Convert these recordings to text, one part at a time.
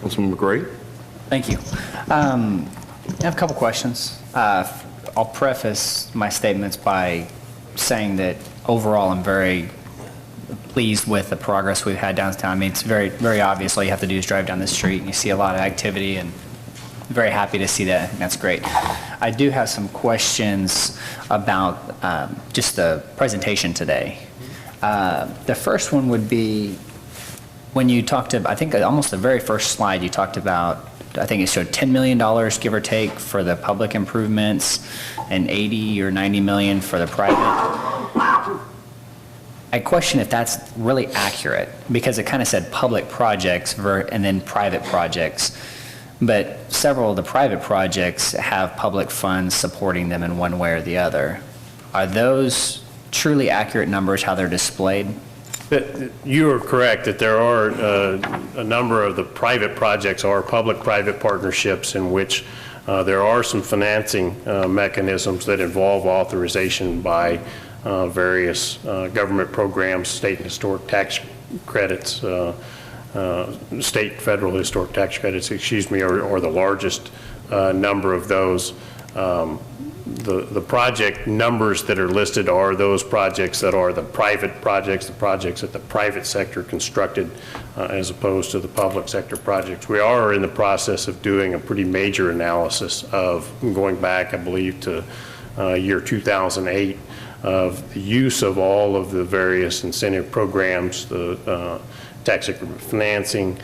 Councilman McGray. Thank you. I have a couple questions. I'll preface my statements by saying that overall I'm very pleased with the progress we've had downtown. I mean, it's very, very obvious. All you have to do is drive down the street and you see a lot of activity, and very happy to see that. That's great. I do have some questions about just the presentation today. The first one would be when you talked about, I think almost the very first slide you talked about, I think it showed $10 million, give or take, for the public improvements and 80 or 90 million for the private. I question if that's really accurate, because it kind of said public projects and then private projects. But several of the private projects have public funds supporting them in one way or the other. Are those truly accurate numbers, how they're displayed? You are correct that there are a number of the private projects are public-private partnerships in which there are some financing mechanisms that involve authorization by various government programs, state and historic tax credits, state and federal historic tax credits, excuse me, or the largest number of those. The project numbers that are listed are those projects that are the private projects, the projects that the private sector constructed as opposed to the public sector projects. We are in the process of doing a pretty major analysis of going back, I believe, to year 2008 of the use of all of the various incentive programs, the tax increment financing,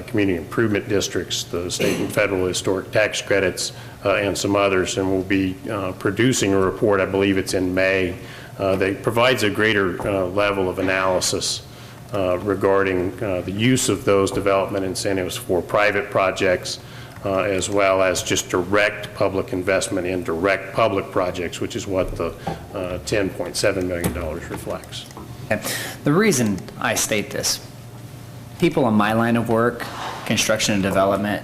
community improvement districts, the state and federal historic tax credits, and some others, and we'll be producing a report, I believe it's in May, that provides a greater level of analysis regarding the use of those development incentives for private projects, as well as just direct public investment in direct public projects, which is what the $10.7 million reflects. Okay. The reason I state this, people in my line of work, construction and development,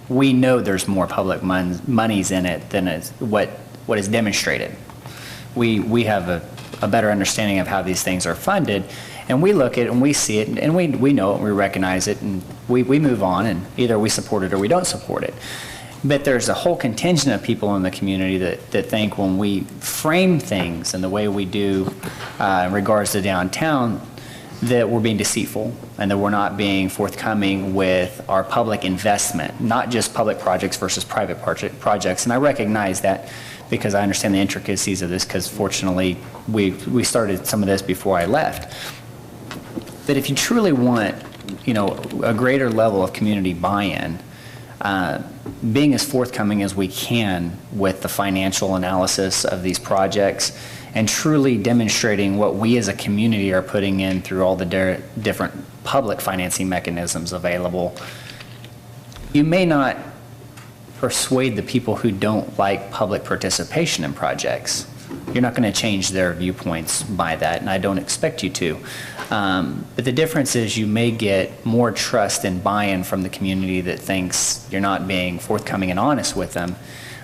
we know there's more public monies in it than what is demonstrated. We have a better understanding of how these things are funded, and we look at it and we see it, and we know it and we recognize it, and we move on, and either we support it or we don't support it. But there's a whole contingent of people in the community that think when we frame things in the way we do in regards to downtown, that we're being deceitful and that we're not being forthcoming with our public investment, not just public projects versus private projects. And I recognize that because I understand the intricacies of this, because fortunately we started some of this before I left. But if you truly want, a greater level of community buy-in, being as forthcoming as we can with the financial analysis of these projects and truly demonstrating what we as a community are putting in through all the different public financing mechanisms available, you may not persuade the people who don't like public participation in projects. You're not going to change their viewpoints by that, and I don't expect you to. But the difference is you may get more trust and buy-in from the community that thinks you're not being forthcoming and honest with them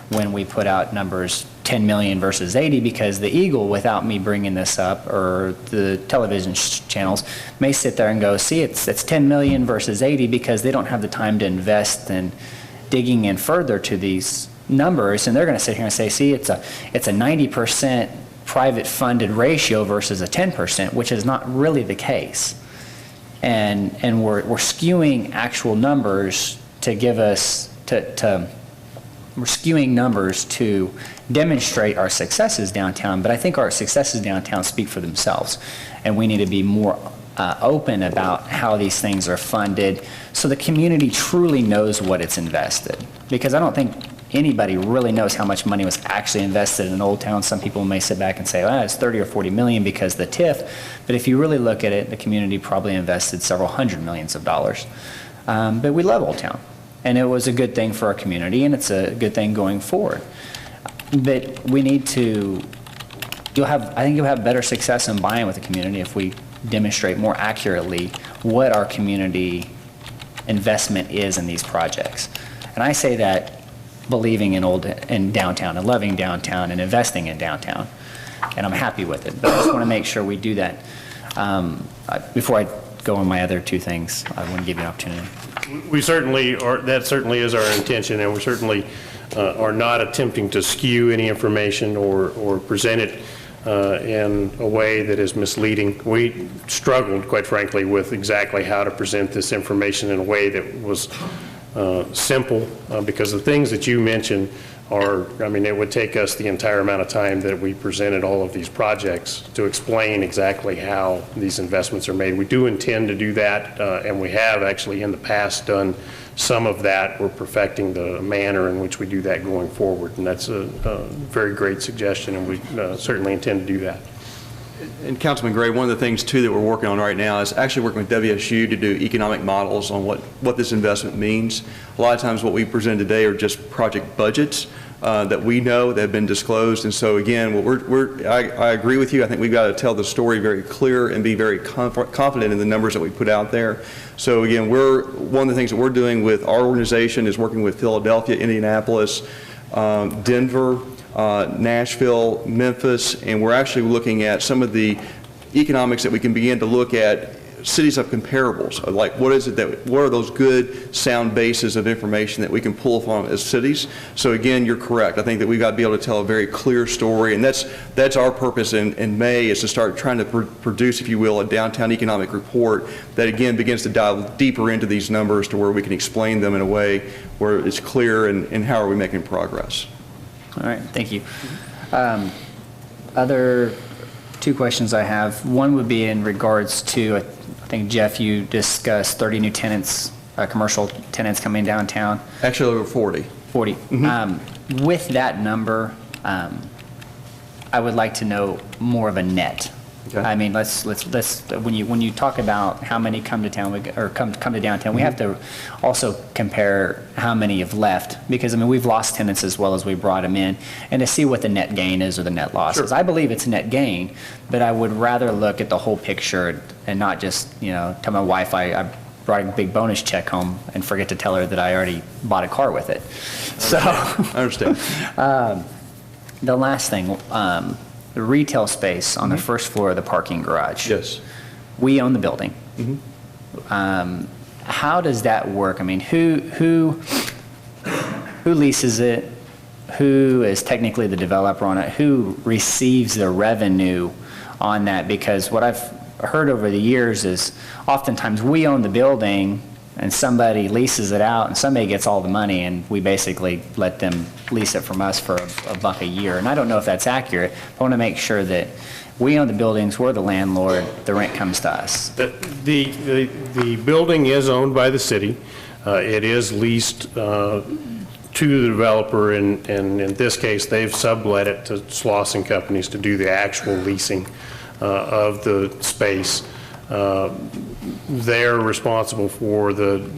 when we put out numbers 10 million versus 80, because the Eagle, without me bringing this up, or the television channels, may sit there and go, see, it's 10 million versus 80 because they don't have the time to invest in digging in further to these numbers, and they're going to sit here and say, see, it's a 90% private funded ratio versus a 10%, which is not really the case. And we're skewing actual numbers to give us we're skewing numbers to demonstrate our successes downtown, but I think our successes downtown speak for themselves, and we need to be more open about how these things are funded so the community truly knows what it's invested. Because I don't think anybody really knows how much money was actually invested in Old Town. Some people may sit back and say, well, it's 30 or 40 million because of the TIF, but if you really look at it, the community probably invested several hundred millions of dollars. But we love Old Town, and it was a good thing for our community, and it's a good thing going forward. But we need to, I think you'll have better success in buying with the community if we demonstrate more accurately what our community investment is in these projects. And I say that believing in downtown and loving downtown and investing in downtown, and I'm happy with it. But I just want to make sure we do that. Before I go on my other two things, I want to give you an opportunity. We certainly are, that certainly is our intention, and we certainly are not attempting to skew any information or present it in a way that is misleading. We struggled, quite frankly, with exactly how to present this information in a way that was simple, because the things that you mentioned are, I mean, it would take us the entire amount of time that we presented all of these projects to explain exactly how these investments are made. We do intend to do that, and we have actually in the past done some of that. We're perfecting the manner in which we do that going forward, and that's a very great suggestion, and we certainly intend to do that. And Councilman Gray, one of the things too that we're working on right now is actually working with WSU to do economic models on what this investment means. A lot of times what we present today are just project budgets that we know that have been disclosed. And so again, I agree with you. I think we've got to tell the story very clear and be very confident in the numbers that we put out there. So again, one of the things that we're doing with our organization is working with Philadelphia, Indianapolis, Denver, Nashville, Memphis, and we're actually looking at some of the economics that we can begin to look at cities of comparables, like what are those good sound bases of information that we can pull from as cities. So again, you're correct. I think that we've got to be able to tell a very clear story, and that's our purpose in May, is to start trying to produce, if you will, a downtown economic report that again begins to dive deeper into these numbers to where we can explain them in a way where it's clear and how are we making progress. All right, thank you. Other two questions I have. One would be in regards to, I think, Jeff, you discussed 30 new tenants, commercial tenants coming downtown. Actually, over 40. 40. Mm-hmm. With that number, I would like to know more of a net. Okay. I mean, let's when you talk about how many come to town or come to downtown, we have to also compare how many have left, because I mean we've lost tenants as well as we brought them in, and to see what the net gain is or the net loss is. Sure. I believe it's net gain, but I would rather look at the whole picture and not just tell my wife I brought a big bonus check home and forget to tell her that I already bought a car with it. So I understand. The last thing. The retail space on the first floor of the parking garage. Yes. We own the building. Mm-hmm. How does that work? I mean, who leases it? Who is technically the developer on it? Who receives the revenue on that? Because what I've heard over the years is oftentimes we own the building and somebody leases it out and somebody gets all the money and we basically let them lease it from us for $1 a year. And I don't know if that's accurate. I want to make sure that we own the buildings, we're the landlord, the rent comes to us. The building is owned by the city. It is leased to the developer, and in this case they've sublet it to Slauson Companies to do the actual leasing of the space. They're responsible for the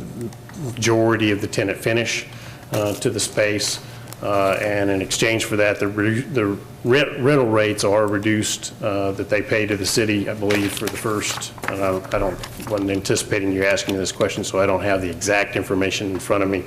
majority of the tenant finish to the space, and in exchange for that, the rental rates are reduced that they pay to the city, I believe, for the first. I wasn't anticipating you asking this question, so I don't have the exact information in front of me,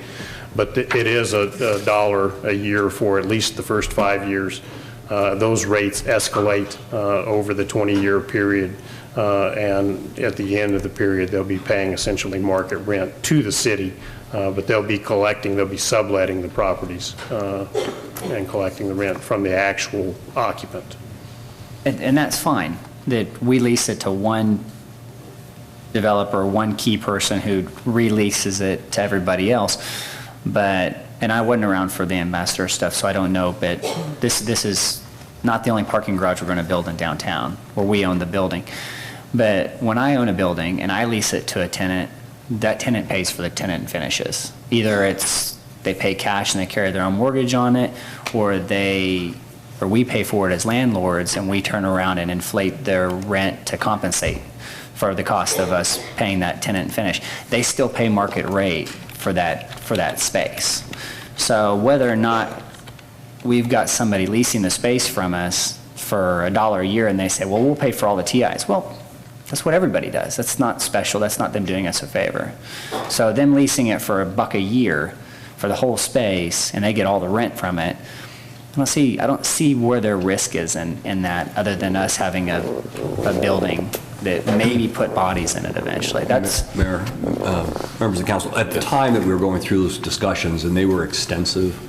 but it is $1 a year for at least the first 5 years. Those rates escalate over the 20-year period. And at the end of the period, they'll be paying essentially market rent to the city, but they'll be subletting the properties and collecting the rent from the actual occupant. And that's fine, that we lease it to one developer, one key person who releases it to everybody else. And I wasn't around for the ambassador stuff, so I don't know, but this is not the only parking garage we're going to build in downtown where we own the building. But when I own a building and I lease it to a tenant, that tenant pays for the tenant finishes. Either they pay cash and they carry their own mortgage on it, or we pay for it as landlords and we turn around and inflate their rent to compensate for the cost of us paying that tenant finish. They still pay market rate for that space. So whether or not we've got somebody leasing the space from us for $1 a year and they say, well, we'll pay for all the TIs. Well, that's what everybody does. That's not special. That's not them doing us a favor. So them leasing it for $1 a year for the whole space and they get all the rent from it, I don't see where their risk is in that, other than us having a building that maybe put bodies in it eventually. That's, Mayor, members of the council, at the time that we were going through those discussions, and they were extensive,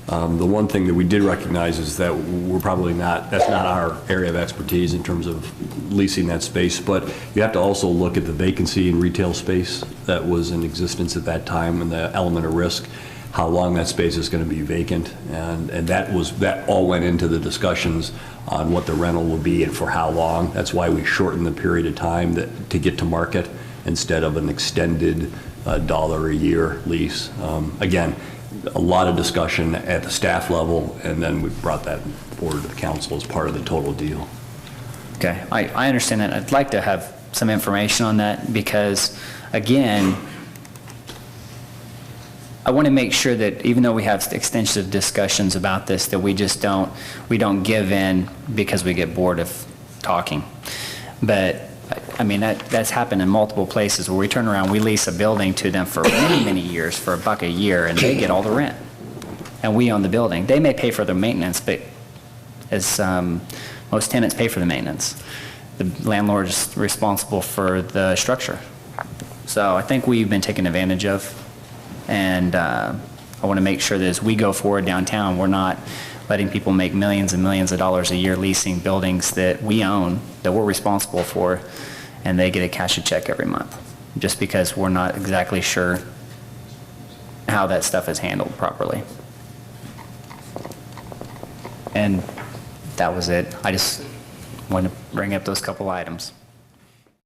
the one thing that we did recognize is that we're probably not, that's not our area of expertise in terms of leasing that space, but you have to also look at the vacancy in retail space that was in existence at that time and the element of risk, how long that space is going to be vacant, and that all went into the discussions on what the rental will be and for how long. That's why we shortened the period of time to get to market instead of an extended $1 a year lease. Again, a lot of discussion at the staff level, and then we brought that forward to the council as part of the total deal. okay, I understand that. I'd like to have some information on that because, again, I want to make sure that even though we have extensive discussions about this, that we just don't give in because we get bored of talking. But I mean, that's happened in multiple places where we turn around, we lease a building to them for many, many years for $1 a year, and they get all the rent. And we own the building. They may pay for the maintenance, but as most tenants pay for the maintenance, the landlord is responsible for the structure. So I think we've been taken advantage of. And I want to make sure that as we go forward downtown, we're not letting people make millions and millions of dollars a year leasing buildings that we own, that we're responsible for, and they get to cash a check every month, just because we're not exactly sure how that stuff is handled properly. And that was it. I just wanted to bring up those couple items.